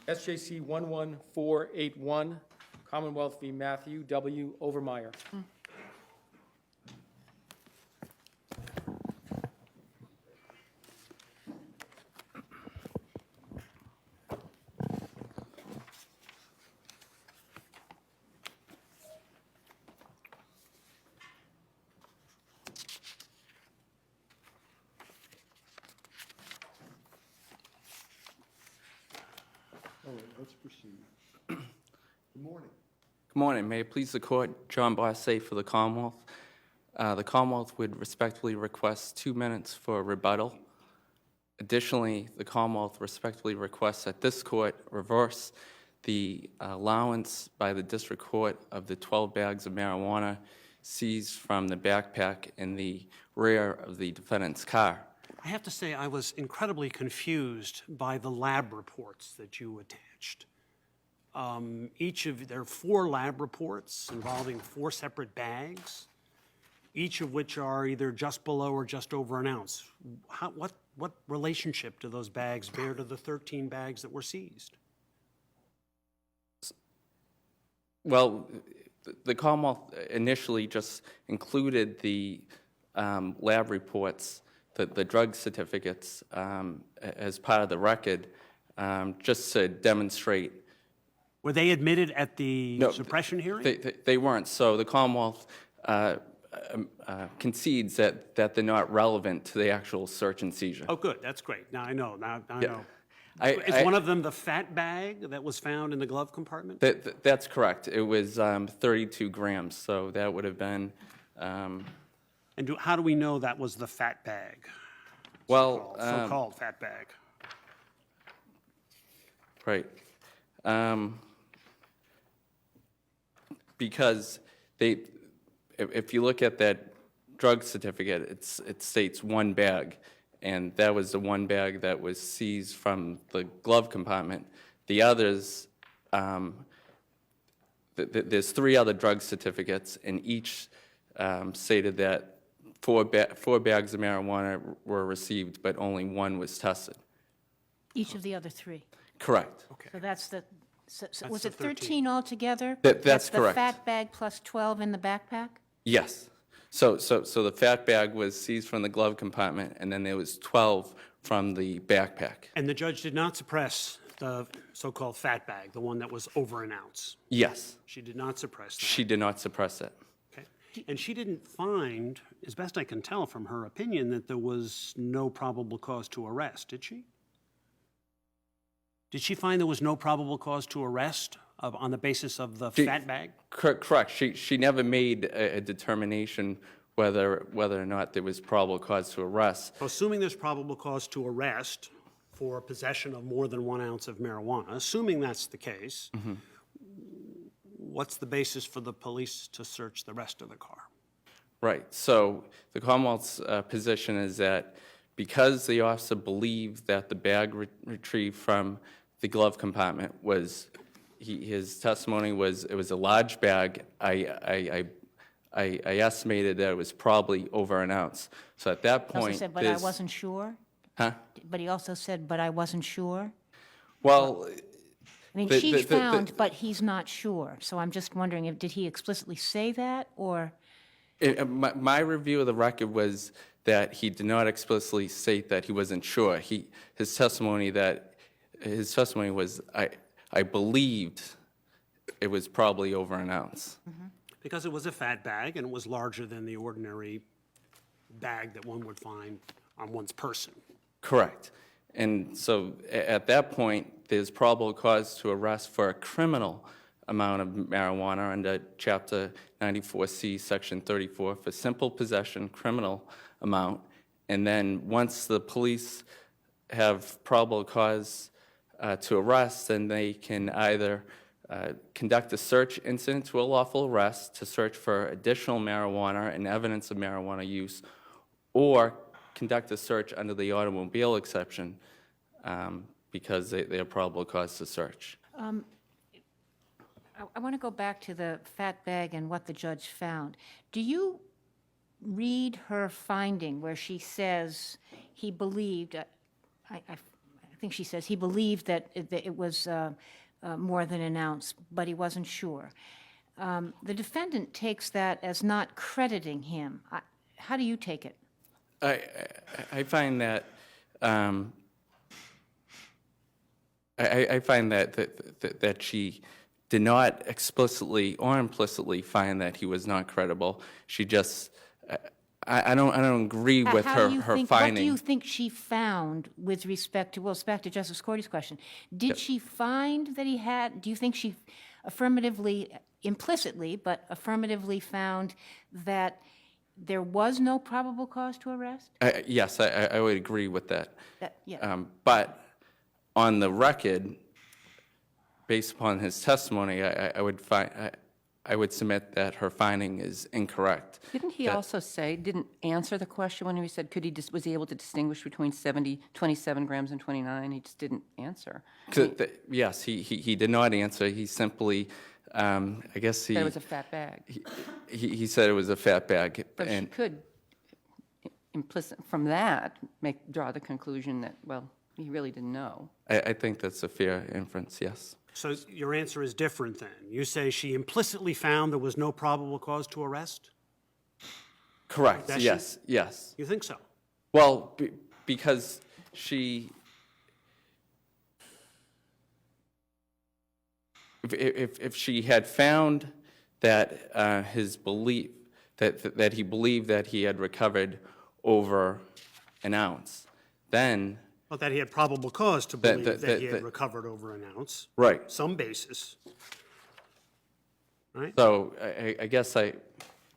SJC-11481, Commonwealth v. Matthew W. Overmyer. All right, let's proceed. Good morning. Good morning. May it please the Court, John Bossé for the Commonwealth. The Commonwealth would respectfully request 2 minutes for rebuttal. Additionally, the Commonwealth respectfully requests that this Court reverse the allowance by the District Court of the 12 bags of marijuana seized from the backpack in the rear of the defendant's car. I have to say I was incredibly confused by the lab reports that you attached. There are 4 lab reports involving 4 separate bags, each of which are either just below or just over an ounce. What relationship do those bags bear to the 13 bags that were seized? Well, the Commonwealth initially just included the lab reports, the drug certificates, as part of the record, just to demonstrate. Were they admitted at the suppression hearing? They weren't. So the Commonwealth concedes that they're not relevant to the actual search and seizure. Oh, good. That's great. Now I know. Now I Yeah. know. Is one of them the fat bag that was found in the glove compartment? That's correct. It was 32 grams, so that would have been. And how do we know that was the fat bag? Well, So-called fat bag. right. Because if you look at that drug certificate, it states 1 bag, and that was the 1 bag that was seized from the glove compartment. The others, there's 3 other drug certificates, and each stated that 4 bags of marijuana were received, but only 1 was tested. Each of the other 3. Correct. Okay. So that's the, so was the it 13 altogether? That's correct. The fat bag plus 12 in the backpack? Yes. So the fat bag was seized from the glove compartment, and then there was 12 from the backpack. And the judge did not suppress the so-called fat bag, the one that was over an ounce? Yes. She did not suppress that? She did not suppress it. Okay. And she didn't find, as best I can tell from her opinion, that there was no probable cause to arrest, did she? Did she find there was no probable cause to arrest on the basis of the fat bag? Correct. She never made a determination whether or not there was probable cause to arrest. So assuming there's probable cause to arrest for possession of more than 1 ounce of marijuana, assuming that's the case, what's the basis for the police to search the rest of the car? Right. So the Commonwealth's position is that because the officer believed that the bag retrieved from the glove compartment was, his testimony was, it was a large bag. I estimated that it was probably over an ounce. So at that He also point, said, but I wasn't sure? Huh? But he also said, but I wasn't sure? Well, I mean, she found, but he's not sure. So I'm just wondering, did he explicitly say that, or? my review of the record was that he did not explicitly state that he wasn't sure. His testimony was, I believed it was probably over an ounce. Because it was a fat bag and it was larger than the ordinary bag that one would find on one's person. Correct. And so at that point, there's probable cause to arrest for a criminal amount of marijuana under Chapter 94C, Section 34, for simple possession, criminal amount. And then once the police have probable cause to arrest, then they can either conduct a search incident to a lawful arrest to search for additional marijuana and evidence of marijuana use, or conduct a search under the automobile exception because they have probable cause to search. I want to go back to the fat bag and what the judge found. Do you read her finding where she says he believed, I think think she says he believed that it was more than an ounce, but he wasn't sure. The defendant takes that as not crediting him. How do you take it? I find that I find that she did not explicitly or implicitly find that he was not credible. She just I don't agree with her finding. What do you think she found with respect to, well, it's back to Justice Cordy's question. Did she find that he had, do you think she affirmatively, implicitly, but affirmatively found that there was no probable cause to arrest? Yes, I would agree with that. Yeah. But on the record, based upon his testimony, I would submit that her finding is incorrect. Didn't he also say, didn't answer the question when he said, was he able to distinguish between 27 grams and 29? He just didn't answer. Yes, he did not answer. He simply, I guess he... Said it was a fat bag. He said it was a fat bag. But she could, implicit from that, draw the conclusion that, well, he really didn't know. I think that's a fair inference, yes. So your answer is different then. You say she implicitly found there was no probable cause to arrest? Correct, Does yes, yes. You think so? Well, because she... If she had found that his belief, that he believed that he had recovered over an ounce, then... Well, that he had probable cause to believe that he had recovered over an ounce. Right. Some basis. Right? So I guess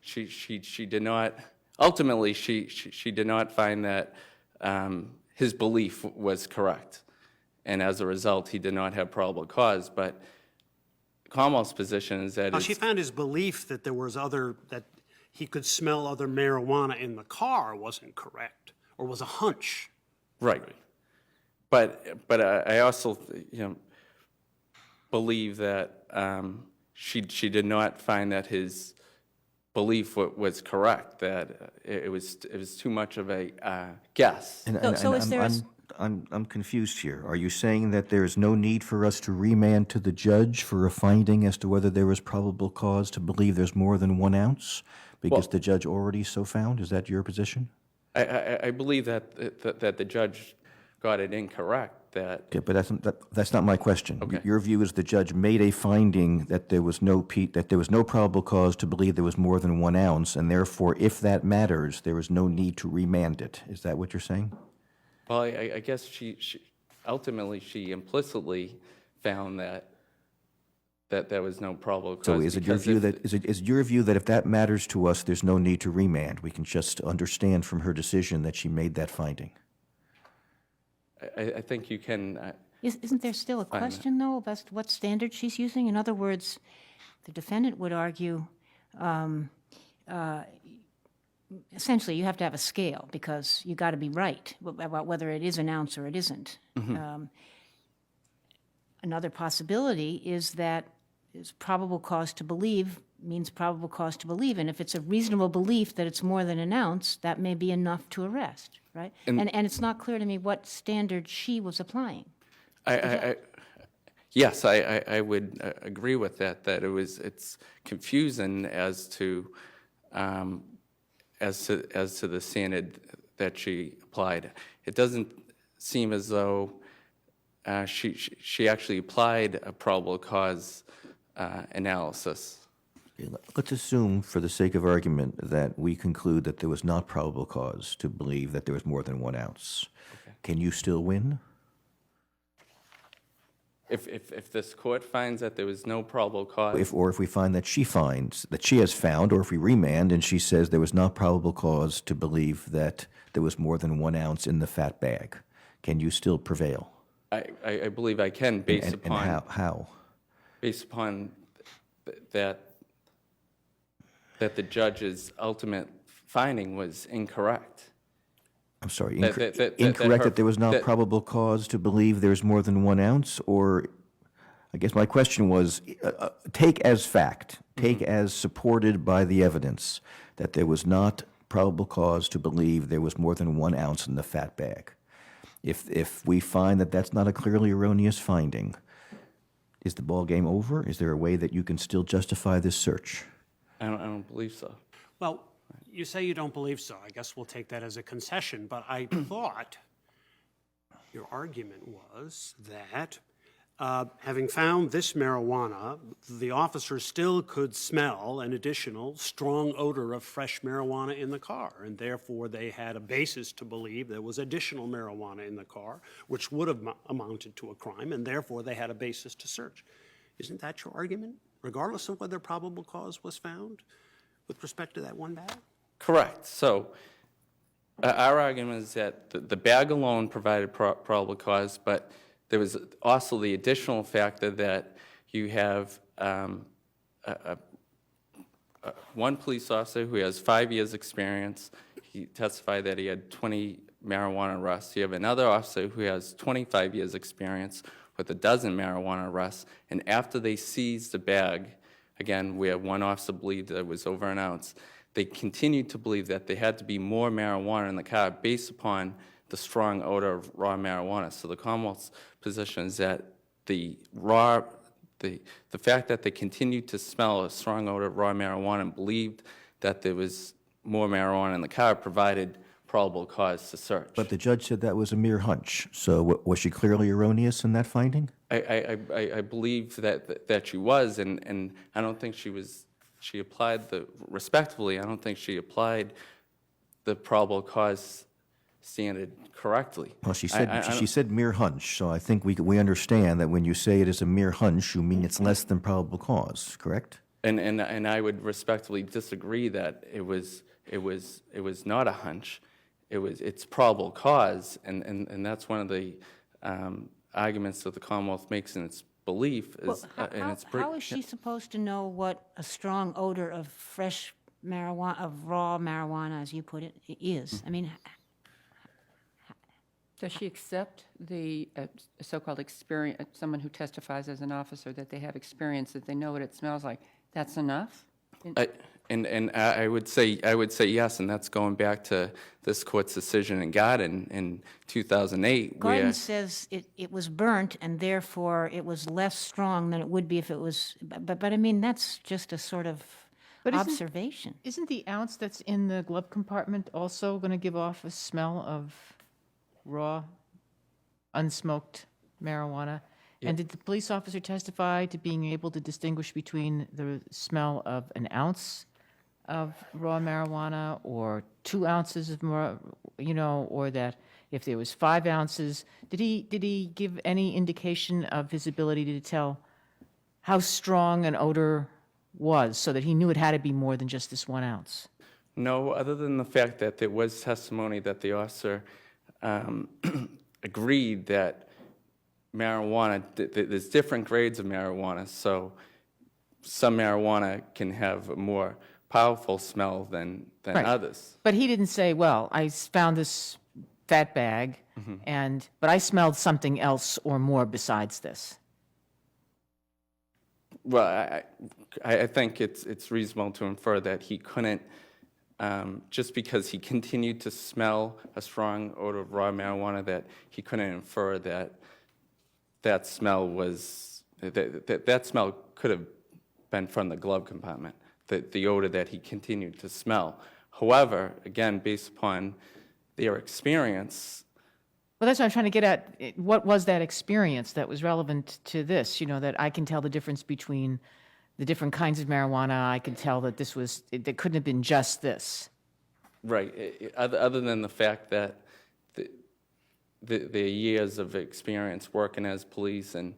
she did not, ultimately, she did not find that his belief was correct. And as a result, he did not have probable cause. But Commonwealth's position is that She found his belief that there was that he could smell other marijuana in the car wasn't correct, or was a hunch. Right. But I also, believe that she did not find that his belief was correct, that it was too much of a guess. So is there I'm confused here. Are you saying that there is no need for us to remand to the judge for a finding as to whether there is probable cause to believe there's more than 1 ounce? Because the judge already so found? Is that your position? I believe that the judge got it incorrect. Okay, but that's not my question. Okay. Your view is the judge made a finding that there was no probable cause to believe there was more than 1 ounce, and therefore, if that matters, there is no need to remand it. Is that what you're saying? Well, I guess she ultimately implicitly found that there was no probable cause. So is it your view that if that matters to us, there's no need to remand? We can just understand from her decision that she made that finding. I think you can. Isn't there still a question, though, about what standard she's using? In other words, the defendant would argue, essentially, you have to have a scale because you got to be right about whether it is an ounce or it isn't. Another possibility is that is probable cause to believe means probable cause to believe, and if it's a reasonable belief that it's more than an ounce, that may be enough to arrest, right? And it's not clear to me what standard she was applying. Yes, I would agree with that. That it's confusing as to the standard that she applied. It doesn't seem as though she actually applied a probable cause analysis. Let's assume, for the sake of argument, that we conclude that there was not probable cause to believe that there was more than 1 ounce. Okay. Can you still win? If this court finds that there was no probable cause... Or if we find that she finds, that she has found, or if we remand and she says there was not probable cause to believe that there was more than 1 ounce in the fat bag, can you still prevail? I believe I can, based upon... And how? Based upon that the judge's ultimate finding was incorrect. I'm sorry, incorrect that there was not probable cause to believe there's more than 1 ounce? Or, I guess my question was, take as fact, take as supported by the evidence, that there was not probable cause to believe there was more than 1 ounce in the fat bag. If we find that that's not a clearly erroneous finding, is the ball game over? Is there a way that you can still justify this search? I don't believe so. Well, you say you don't believe so. I guess we'll take that as a concession, but I thought your argument was that having found this marijuana, the officer still could smell an additional strong odor of fresh marijuana in the car, and therefore they had a basis to believe there was additional marijuana in the car, which would have amounted to a crime, and therefore they had a basis to search. Isn't that your argument, regardless of whether probable cause was found with respect to that one bag? Correct. So our argument is that the bag alone provided probable cause, but there was also the additional factor that you have one police officer who has 5 years' experience. He testified that he had 20 marijuana arrests. You have another officer who has 25 years' experience with a dozen marijuana arrests. And after they seized the bag, again, where one officer believed that it was over an ounce, they continued to believe that there had to be more marijuana in the car based upon the strong odor of raw marijuana. So the Commonwealth's position is that the fact that they continued to smell a strong odor of raw marijuana and believed that there was more marijuana in the car provided probable cause to search. But the judge said that was a mere hunch. So was she clearly erroneous in that finding? I believe that she was, and I don't think she applied respectively, I don't think she applied the probable cause standard correctly. Well, she said mere hunch, so I think we understand that when you say it is a mere hunch, you mean it's less than probable cause, correct? And I would respectfully disagree that it was not a hunch. It's probable cause, and that's one of the arguments that the Commonwealth makes in its belief. How is she supposed to know what a strong odor of fresh marijuana, of raw marijuana, as you put it, is? I mean, Does she accept the so-called experience, someone who testifies as an officer, that they have experience, that they know what it smells like? That's enough? I would say yes, and that's going back to this court's decision in Garden in 2008. Garden says it was burnt, and therefore it was less strong than it would be if it was, but I mean, that's just a sort of observation. Isn't the ounce that's in the glove compartment also going to give off a smell of raw, unsmoked marijuana? And did the police officer testify to being able to distinguish between the smell of an ounce of raw marijuana or 2 ounces of more, or that if there was 5 ounces, did he give any indication of his ability to tell how strong an odor was so that he knew it had to be more than just this 1 ounce? No, other than the fact that there was testimony that the officer agreed that marijuana, there's different grades of marijuana, so some marijuana can have a more powerful smell than Right. others. But he didn't say, well, I found this fat bag, but I smelled something else or more besides this. Well, I think it's reasonable to infer that he couldn't, just because he continued to smell a strong odor of raw marijuana, that he couldn't infer that smell was, that smell could have been from the glove compartment, the odor that he continued to smell. However, again, based upon their experience. Well, that's what I'm trying to get at. What was that experience that was relevant to this? That I can tell the difference between the different kinds of marijuana. I can tell that that couldn't have been just this. Right. Other than the fact that their years of experience working as police and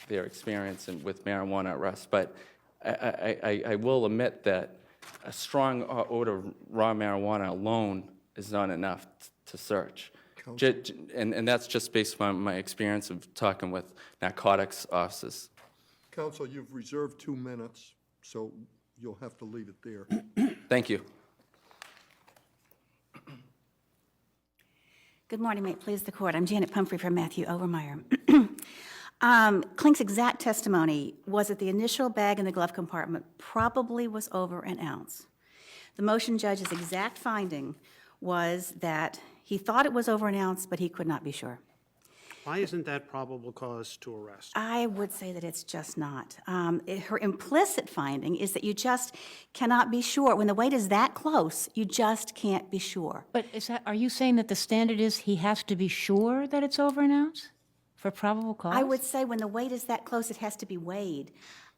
their experience with marijuana arrests. But I will admit that a strong odor of raw marijuana alone is not enough to search. And that's just based on my experience of talking with narcotics officers. Counsel, you've reserved 2 minutes, so you'll have to leave it there. Thank you. Good morning, may it please the court. I'm Janet Pumphrey from Matthew Overmyer. Klink's exact testimony was that the initial bag in the glove compartment probably was over an ounce. The motion judge's exact finding was that He thought it was over an ounce, but he could not be sure. Why isn't that probable cause to arrest? I would say that it's just not. Her implicit finding is that you just cannot be sure. When the weight is that close, you just can't be sure. But are you saying that the standard is he has to be sure that it's over an ounce for probable cause? I would say when the weight is that close, it has to be weighed.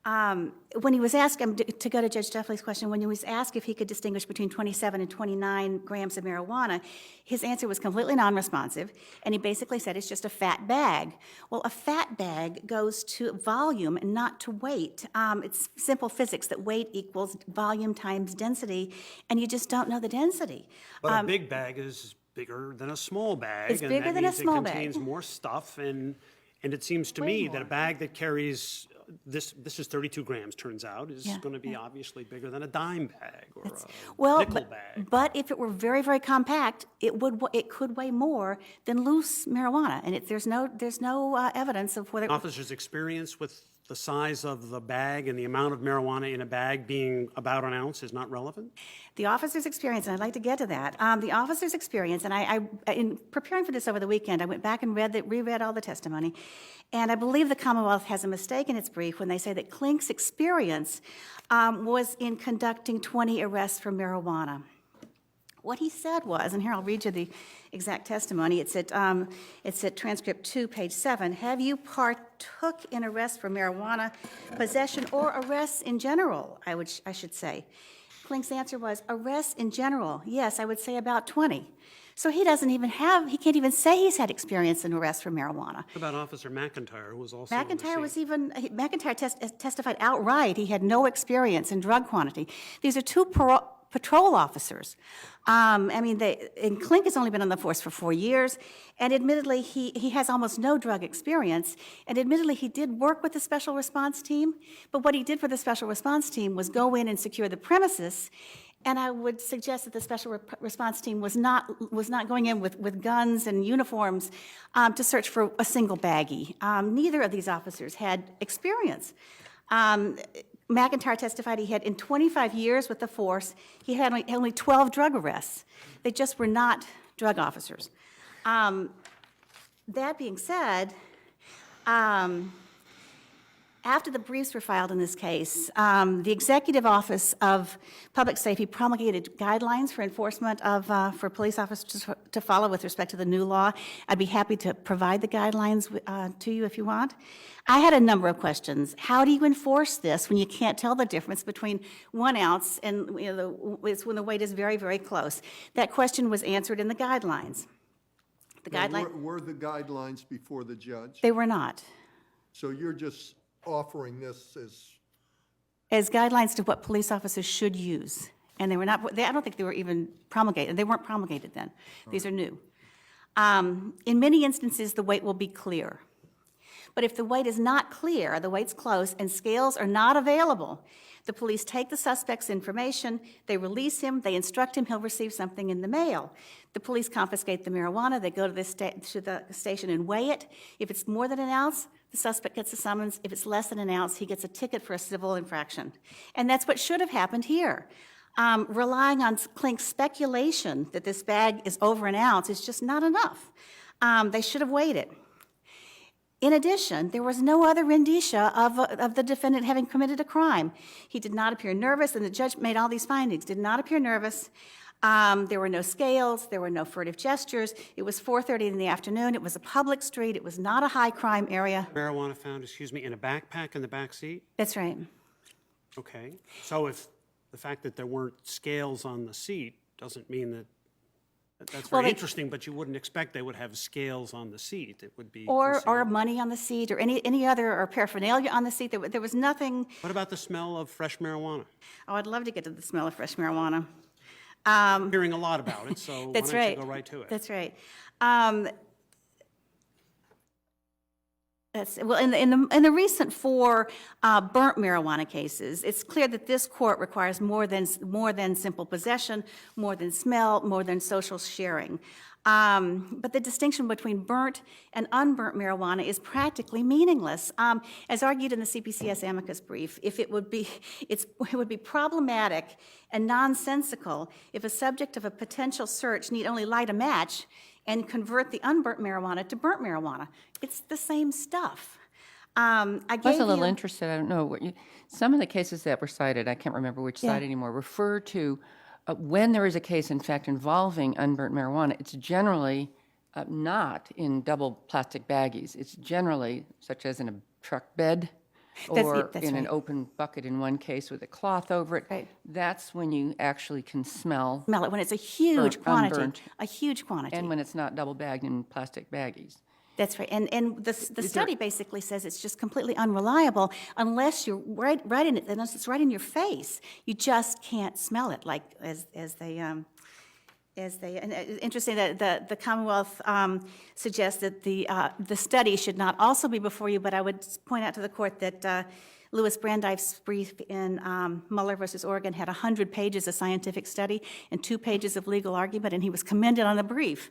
When he was asked, to go to Judge Duffley's question, when he was asked if he could distinguish between 27 and 29 grams of marijuana, his answer was completely non-responsive, and he basically said it's just a fat bag. Well, a fat bag goes to volume and not to weight. It's simple physics that weight equals volume times density, and you just don't know the density. But a big bag is bigger than a small bag. It's bigger than a small And that bag. means it contains more stuff, and it seems to me that a bag that carries, this is 32 grams, turns out, is Yeah, going to be obviously bigger than a dime bag or Well, a nickel bag. but if it were very, very compact, it could weigh more than loose marijuana, and there's no evidence of whether. Officer's experience with the size of the bag and the amount of marijuana in a bag being about an ounce is not relevant? The officer's experience, and I'd like to get to that. The officer's experience, and I in preparing for this over the weekend, I went back and reread all the testimony, and I believe the Commonwealth has a mistake in its brief when they say that Klink's experience was in conducting 20 arrests for marijuana. What he said was, and here I'll read you the exact testimony. It's at transcript 2, page 7. Have you partook in arrests for marijuana possession or arrests in general? I should say. Klink's answer was arrests in general. Yes, I would say about 20. So he can't even say he's had experience in arrests for marijuana. What about Officer McIntyre, who was also on the scene? McIntyre testified outright he had no experience in drug quantity. These are two patrol officers. And Klink has only been on the force for 4 years, and admittedly, he has almost no drug experience, and admittedly, he did work with the special response team, but what he did for the special response team was go in and secure the premises, and I would suggest that the special response team was not going in with guns and uniforms to search for a single baggie. Neither of these officers had experience. McIntyre testified he had, in 25 years with the force, he had only 12 drug arrests. They just were not drug officers. That being said, after the briefs were filed in this case, the Executive Office of Public Safety promulgated guidelines for enforcement for police officers to follow with respect to the new law. I'd be happy to provide the guidelines to you if you want. I had a number of questions. How do you enforce this when you can't tell the difference between 1 ounce and when the weight is very, very close? That question was answered in the guidelines. Were the guidelines before the judge? They were not. So you're just offering this As guidelines to what police officers should use. And they were not, I don't think they were even promulgated. They weren't promulgated then. These are new. In many instances, the weight will be clear. But if the weight is not clear, the weight's close, and scales are not available, the police take the suspect's information, they release him, they instruct him he'll receive something in the mail. The police confiscate the marijuana, they go to the station and weigh it. If it's more than an ounce, the suspect gets a summons. If it's less than an ounce, he gets a ticket for a civil infraction. And that's what should have happened here. Relying on Klink's speculation that this bag is over an ounce is just not enough. They should have weighed it. In addition, there was no other indicia of the defendant having committed a crime. He did not appear nervous, and the judge made all these findings. Did not appear nervous. There were no scales. There were no furtive gestures. It was 4:30 in the afternoon. It was a public street. It was not a high-crime area. Marijuana found, in a backpack in the back seat? That's right. Okay. So if the fact that there weren't scales on the seat doesn't mean that, that's very interesting, but you wouldn't expect they would have scales on the seat. It would be Or money on the seat, or any other, or paraphernalia on the seat. There was nothing. What about the smell of fresh marijuana? Oh, I'd love to get to the smell of fresh marijuana. I'm hearing a lot about it, so why That's don't right. you go right to it? That's right. In the recent 4 burnt marijuana cases, it's clear that this court requires more than simple possession, more than smell, more than social sharing. But the distinction between burnt and unburnt marijuana is practically meaningless. As argued in the CPCS amicus brief, it would be problematic and nonsensical if a subject of a potential search need only light a match and convert the unburnt marijuana to burnt marijuana. It's the same stuff. I was a little interested, I don't know, some of the cases that were cited, I can't remember which side anymore, refer to when there is a case, in fact, involving unburnt marijuana, it's generally not in double plastic baggies. It's generally, such as in a truck bed or That's in an right. open bucket in one case with a cloth over it. Right. That's when you actually can smell, Smell it when it's a huge Burnt, quantity, unburnt. a huge quantity. and when it's not double bagged in plastic baggies. That's right. And the study basically says it's just completely unreliable unless you're right in it, unless it's right in your face. You just can't smell it, like as they. And it's interesting that the Commonwealth suggests that the study should not also be before you, but I would point out to the court that Louis Brandife's brief in Mueller versus Oregon had 100 pages of scientific study and 2 pages of legal argument, and he was commended on the brief.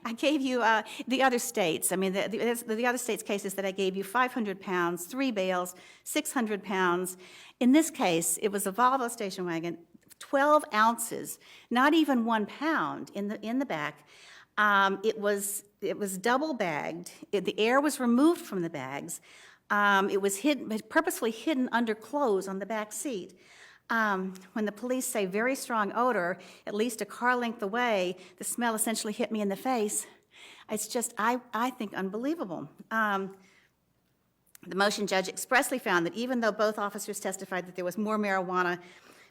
I gave you the other states. I mean, the other states' cases that I gave you, 500 pounds, 3 bales, 600 pounds. In this case, it was a Volvo station wagon, 12 ounces, not even 1 pound in the back. It was double bagged. The air was removed from the bags. It was purposefully hidden under clothes on the back seat. When the police say very strong odor, at least a car length away, the smell essentially hit me in the face. It's just, I think, unbelievable. The motion judge expressly found that even though both officers testified that there was more marijuana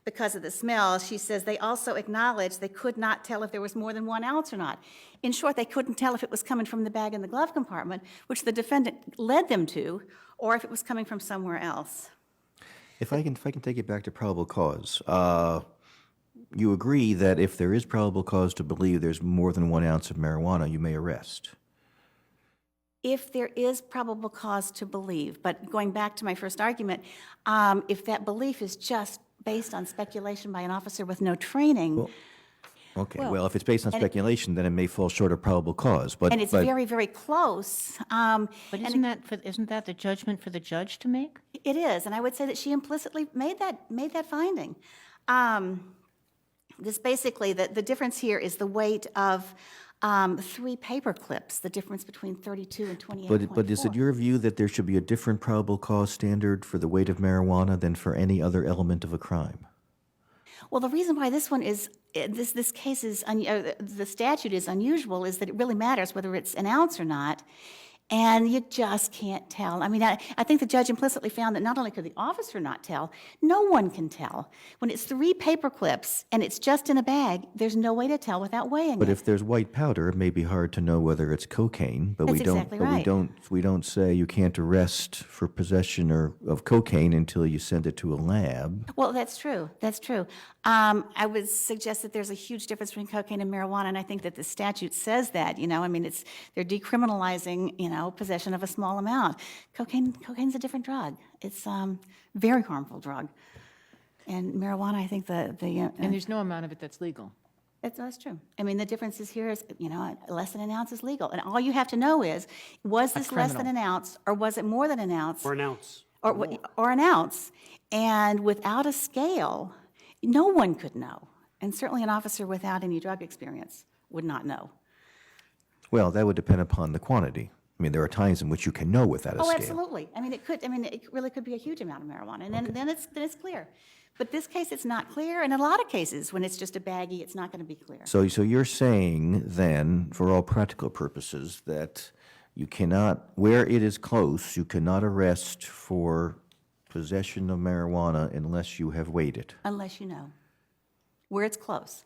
because of the smell, she says they also acknowledged they could not tell if there was more than 1 ounce or not. In short, they couldn't tell if it was coming from the bag in the glove compartment, which the defendant led them to, or if it was coming from somewhere else. If I can take it back to probable cause, you agree that if there is probable cause to believe there's more than 1 ounce of marijuana, you may arrest? If there is probable cause to believe, but going back to my first argument, if that belief is just based on speculation by an officer with no training, Okay, well, if it's based on speculation, then it may fall short of probable cause, but... and it's very, very close. But isn't that the judgment for the judge to make? It is, and I would say that she implicitly made that finding. This basically, the difference here is the weight of 3 paper clips, the difference between 32 and 28.4. But is it your view that there should be a different probable cause standard for the weight of marijuana than for any other element of a crime? Well, the reason why this one is, this case is, the statute is unusual is that it really matters whether it's an ounce or not, and you just can't tell. I mean, I think the judge implicitly found that not only could the officer not tell, no one can tell. When it's 3 paper clips and it's just in a bag, there's no way to tell without weighing But it. if there's white powder, it may be hard to know whether it's cocaine, but That's exactly right. we don't say you can't arrest for possession of cocaine until you send it to a lab. Well, that's true. That's true. I would suggest that there's a huge difference between cocaine and marijuana, and I think that the statute says that. I mean, they're decriminalizing, possession of a small amount. Cocaine's a different drug. It's a very harmful drug. And marijuana, I think And there's no amount of it that's legal. that's true. I mean, the difference is here is, less than an ounce is legal. And all you have to know is, was this less than an ounce, or was it more than an ounce? Or an ounce. Or an ounce. And without a scale, no one could know. And certainly an officer without any drug experience would not know. Well, that would depend upon the quantity. I mean, there are times in which you can know without a Oh, scale. absolutely. I mean, it really could be a huge amount of marijuana, and then it's clear. But this case, it's not clear, and in a lot of cases, when it's just a baggie, it's not going to be clear. So you're saying then, for all practical purposes, that you cannot, where it is close, you cannot arrest for possession of marijuana unless you have weighed it. Unless you know where it's close.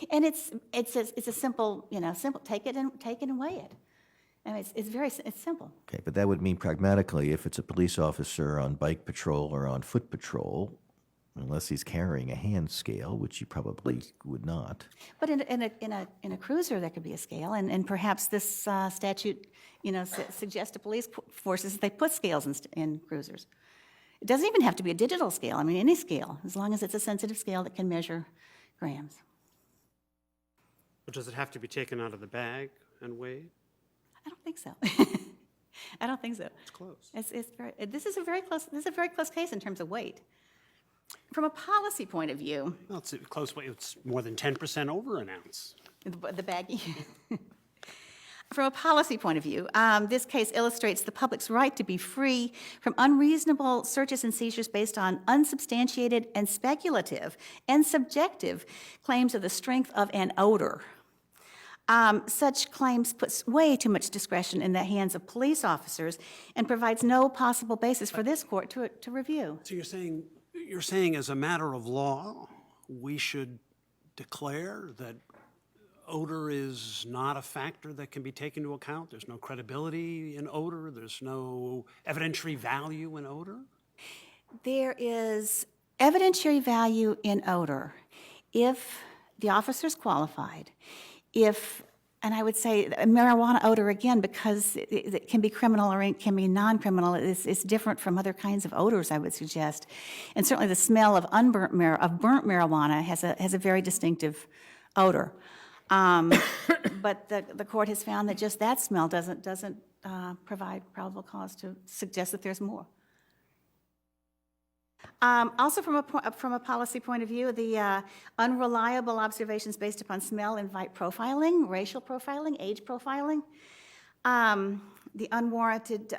And it's a simple, simple, take it and weigh it. I mean, it's simple. Okay, but that would mean pragmatically, if it's a police officer on bike patrol or on foot patrol, unless he's carrying a hand scale, which he probably would not. But in a cruiser, there could be a scale, and perhaps this statute, suggests to police forces they put scales in cruisers. It doesn't even have to be a digital scale. I mean, any scale, as long as it's a sensitive scale that can measure grams. But does it have to be taken out of the bag and weighed? I don't think so. I don't think so. It's close. This is a very close case in terms of weight. From a policy point of view, Well, it's a close weight. It's more than 10% over an ounce. the baggie. From a policy point of view, this case illustrates the public's right to be free from unreasonable searches and seizures based on unsubstantiated and speculative and subjective claims of the strength of an odor. Such claims puts way too much discretion in the hands of police officers and provides no possible basis for this court to review. So you're saying as a matter of law, we should declare that odor is not a factor that can be taken into account? There's no credibility in odor? There's no evidentiary value in odor? There is evidentiary value in odor if the officer's qualified, and I would say marijuana odor, again, because it can be criminal or it can be non-criminal, it's different from other kinds of odors, I would suggest. And certainly the smell of burnt marijuana has a very distinctive odor. But the court has found that just that smell doesn't provide probable cause to suggest that there's more. Also, from a policy point of view, the unreliable observations based upon smell invite profiling, racial profiling, age profiling. The unwarranted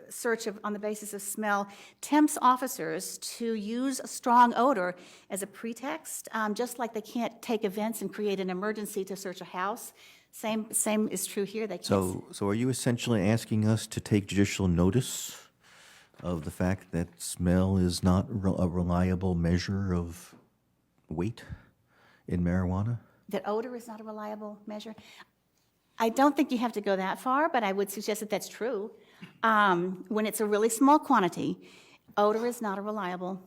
search on the basis of smell tempts officers to use a strong odor as a pretext, just like they can't take events and create an emergency to search a house. Same is true here. They can't. So are you essentially asking us to take judicial notice of the fact that smell is not a reliable measure of weight in marijuana? That odor is not a reliable measure? I don't think you have to go that far, but I would suggest that that's true. When it's a really small quantity, odor is not a reliable.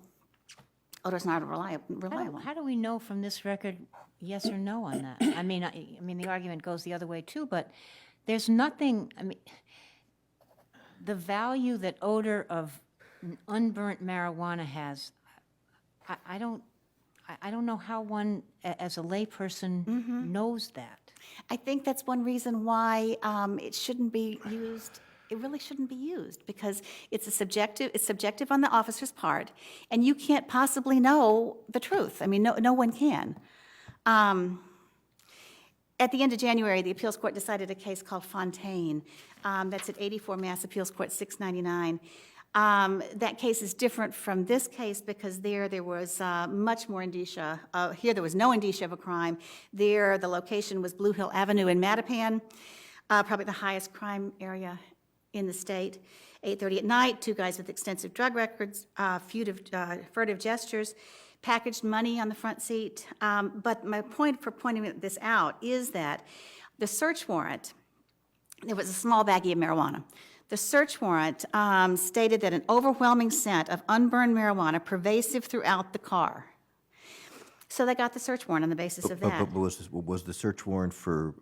How do we know from this record yes or no on that? I mean, the argument goes the other way too, but there's nothing. I mean, the value that odor of unburnt marijuana has, I don't know how one, as a layperson, knows that. I think that's one reason why it shouldn't be used. It really shouldn't be used because it's subjective on the officer's part, and you can't possibly know the truth. I mean, no one can. At the end of January, the appeals court decided a case called Fontaine. That's at 84 Mass Appeals Court 699. That case is different from this case because there was much more indicia. Here there was no indicia of a crime. There the location was Blue Hill Avenue in Mattapan, probably the highest crime area in the state. 8:30 at night, two guys with extensive drug records, furtive gestures, packaged money on the front seat. But my point for pointing this out is that the search warrant, there was a small baggie of marijuana. The search warrant stated that an overwhelming scent of unburned marijuana pervasive throughout the car. So they got the search warrant on the basis of that. But was the search warrant for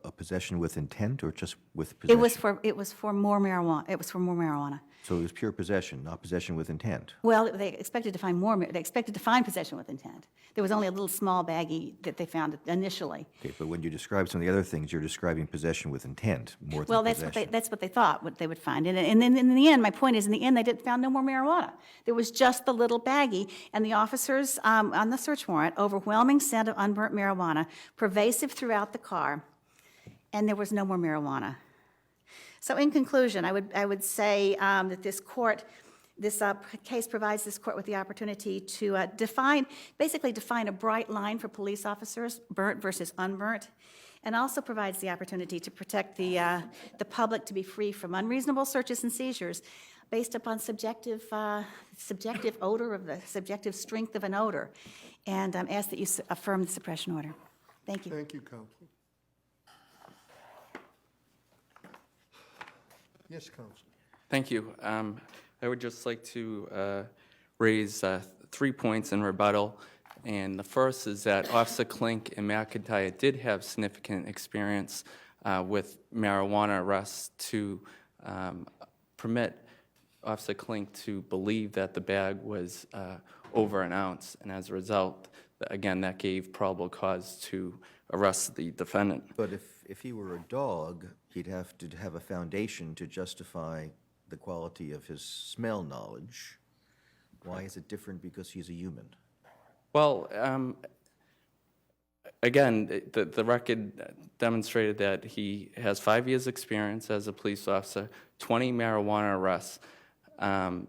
a possession with intent or just with possession? It was for more marijuana. It was for more marijuana. So it was pure possession, not possession with intent. Well, they expected to find more. They expected to find possession with intent. There was only a little small baggie that they found initially. Okay, but when you describe some of the other things, you're describing possession with intent more than Well, possession. that's what they thought what they would find. And then in the end, my point is, in the end, they found no more marijuana. There was just the little baggie, and the officers on the search warrant, overwhelming scent of unburnt marijuana, pervasive throughout the car, and there was no more marijuana. So in conclusion, I would say that this case provides this court with the opportunity to basically define a bright line for police officers, burnt versus unburnt, and also provides the opportunity to protect the public to be free from unreasonable searches and seizures based upon subjective odor of the subjective strength of an odor, and ask that you affirm the suppression order. Thank you. Thank you, counsel. Yes, counsel. Thank you. I would just like to raise 3 points in rebuttal. And the first is that Officer Klink and McIntyre did have significant experience with marijuana arrests to permit Officer Klink to believe that the bag was over an ounce. And as a result, again, that gave probable cause to arrest the defendant. But if he were a dog, he'd have to have a foundation to justify the quality of his smell knowledge. Why is it different because he's a human? Well, again, the record demonstrated that he has 5 years' experience as a police officer, 20 marijuana arrests, and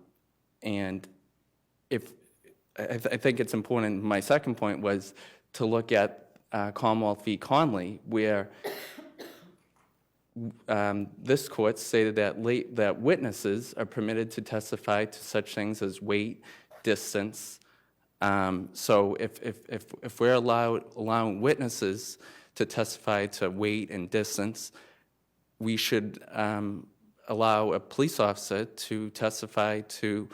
I think it's important. My second point was to look at Commonwealth v. Conley, where this court stated that witnesses are permitted to testify to such things as weight, distance. So if we're allowing witnesses to testify to weight and distance, we should allow a police officer to testify to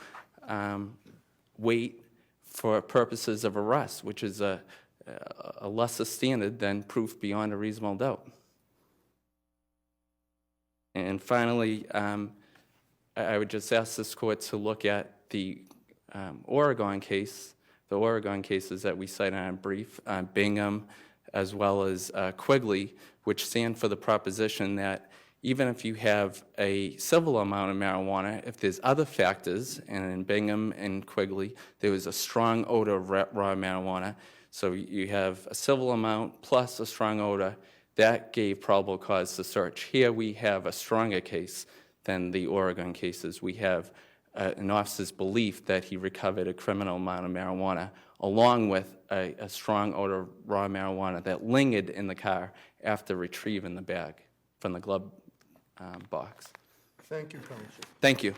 weight for purposes of arrest, which is a lesser standard than proof beyond a reasonable doubt. And finally, I would just ask this court to look at the Oregon case, the Oregon cases that we cite in our brief, Bingham, as well as Quigley, which stand for the proposition that even if you have a civil amount of marijuana, if there's other factors, and in Bingham and Quigley, there was a strong odor of raw marijuana, so you have a civil amount plus a strong odor, that gave probable cause to search. Here we have a stronger case than the Oregon cases. We have an officer's belief that he recovered a criminal amount of marijuana, along with a strong odor of raw marijuana that lingered in the car after retrieving the bag from the glove box. Thank you, counsel. Thank you.